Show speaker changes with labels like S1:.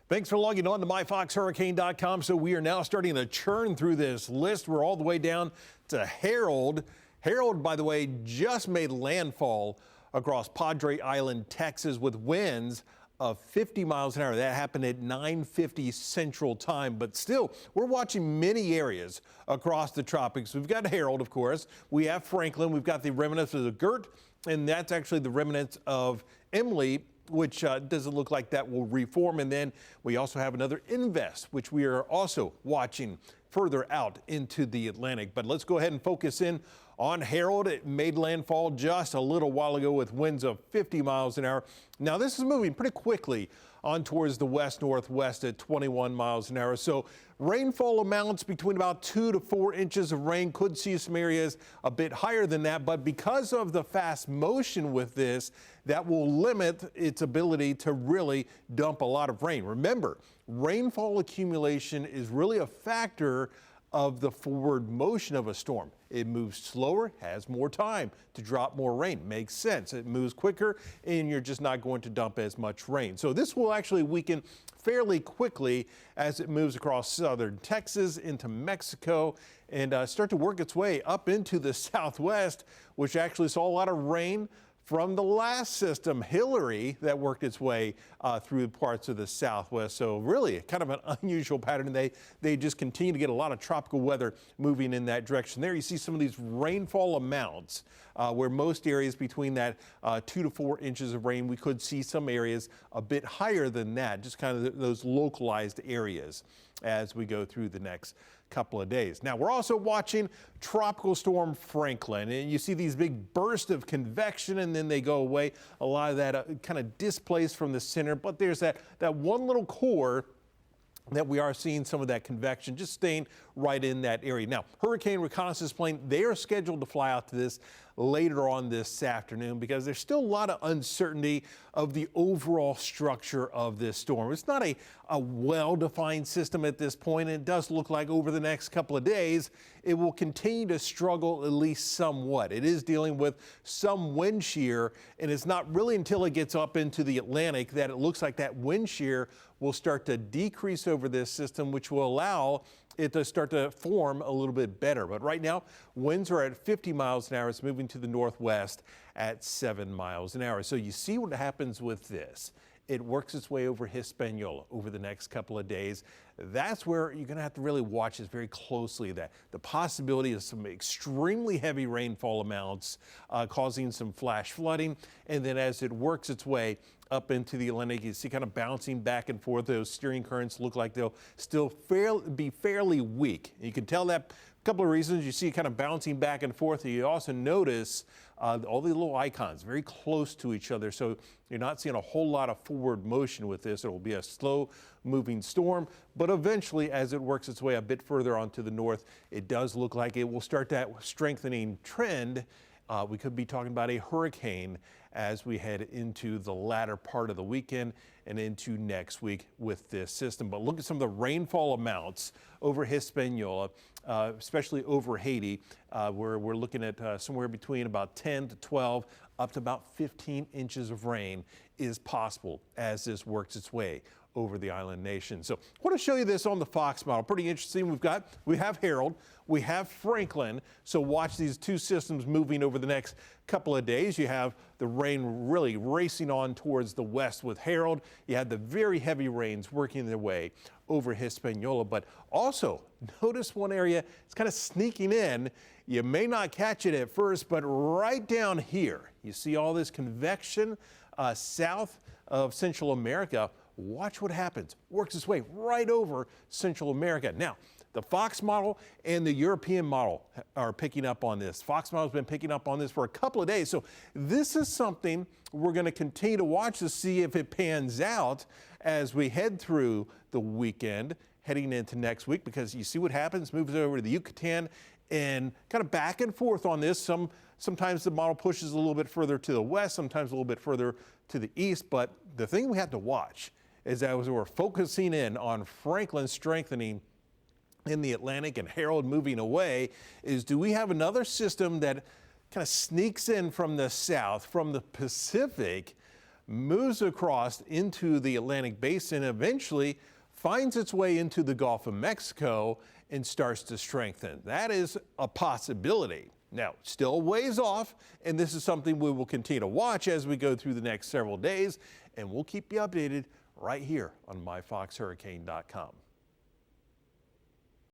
S1: Thanks for logging on to myfoxhurricane.com. So we are now starting to churn through this list. We're all the way down to Harold. Harold, by the way, just made landfall across Padre Island, Texas, with winds of 50 miles an hour. That happened at 9:50 Central Time. But still, we're watching many areas across the tropics. We've got Harold, of course. We have Franklin. We've got the remnants of the Gert, and that's actually the remnants of Emily, which doesn't look like that will reform. And then we also have another invest, which we are also watching further out into the Atlantic. But let's go ahead and focus in on Harold. It made landfall just a little while ago with winds of 50 miles an hour. Now this is moving pretty quickly on towards the west-northwest at 21 miles an hour. So rainfall amounts between about 2 to 4 inches of rain. Could see some areas a bit higher than that, but because of the fast motion with this, that will limit its ability to really dump a lot of rain. Remember, rainfall accumulation is really a factor of the forward motion of a storm. It moves slower, has more time to drop more rain. Makes sense. It moves quicker and you're just not going to dump as much rain. So this will actually weaken fairly quickly as it moves across southern Texas into Mexico and start to work its way up into the southwest, which actually saw a lot of rain from the last system, Hillary, that worked its way through parts of the southwest. So really kind of an unusual pattern. They just continue to get a lot of tropical weather moving in that direction. There you see some of these rainfall amounts where most areas between that 2 to 4 inches of rain. We could see some areas a bit higher than that, just kind of those localized areas as we go through the next couple of days. Now we're also watching Tropical Storm Franklin, and you see these big bursts of convection and then they go away. A lot of that kind of displaced from the center, but there's that one little core that we are seeing some of that convection just staying right in that area. Now, Hurricane Reconnaissance Plane, they are scheduled to fly out to this later on this afternoon because there's still a lot of uncertainty of the overall structure of this storm. It's not a well-defined system at this point. It does look like over the next couple of days, it will continue to struggle at least somewhat. It is dealing with some wind shear, and it's not really until it gets up into the Atlantic that it looks like that wind shear will start to decrease over this system, which will allow it to start to form a little bit better. But right now, winds are at 50 miles an hour. It's moving to the northwest at 7 miles an hour. So you see what happens with this. It works its way over Hispaniola over the next couple of days. That's where you're going to have to really watch this very closely, that the possibility of some extremely heavy rainfall amounts causing some flash flooding. And then as it works its way up into the Atlantic, you see kind of bouncing back and forth. Those steering currents look like they'll still be fairly weak. You can tell that a couple of reasons. You see kind of bouncing back and forth. You also notice all the little icons very close to each other. So you're not seeing a whole lot of forward motion with this. It will be a slow moving storm, but eventually as it works its way a bit further onto the north, it does look like it will start that strengthening trend. We could be talking about a hurricane as we head into the latter part of the weekend and into next week with this system. But look at some of the rainfall amounts over Hispaniola, especially over Haiti, where we're looking at somewhere between about 10 to 12 up to about 15 inches of rain is possible as this works its way over the island nation. So I want to show you this on the Fox model. Pretty interesting. We have Harold, we have Franklin. So watch these two systems moving over the next couple of days. You have the rain really racing on towards the west with Harold. You had the very heavy rains working their way over Hispaniola, but also notice one area, it's kind of sneaking in. You may not catch it at first, but right down here, you see all this convection south of Central America. Watch what happens. Works its way right over Central America. Now, the Fox model and the European model are picking up on this. Fox model has been picking up on this for a couple of days. So this is something we're going to continue to watch to see if it pans out as we head through the weekend, heading into next week, because you see what happens, moves over to the Yucatan and kind of back and forth on this. Sometimes the model pushes a little bit further to the west, sometimes a little bit further to the east. But the thing we have to watch is that as we're focusing in on Franklin strengthening in the Atlantic and Harold moving away, is do we have another system that kind of sneaks in from the south, from the Pacific, moves across into the Atlantic basin, eventually finds its way into the Gulf of Mexico and starts to strengthen. That is a possibility. Now, still ways off, and this is something we will continue to watch as we go through the next several days, and we'll keep you updated right here on myfoxhurricane.com.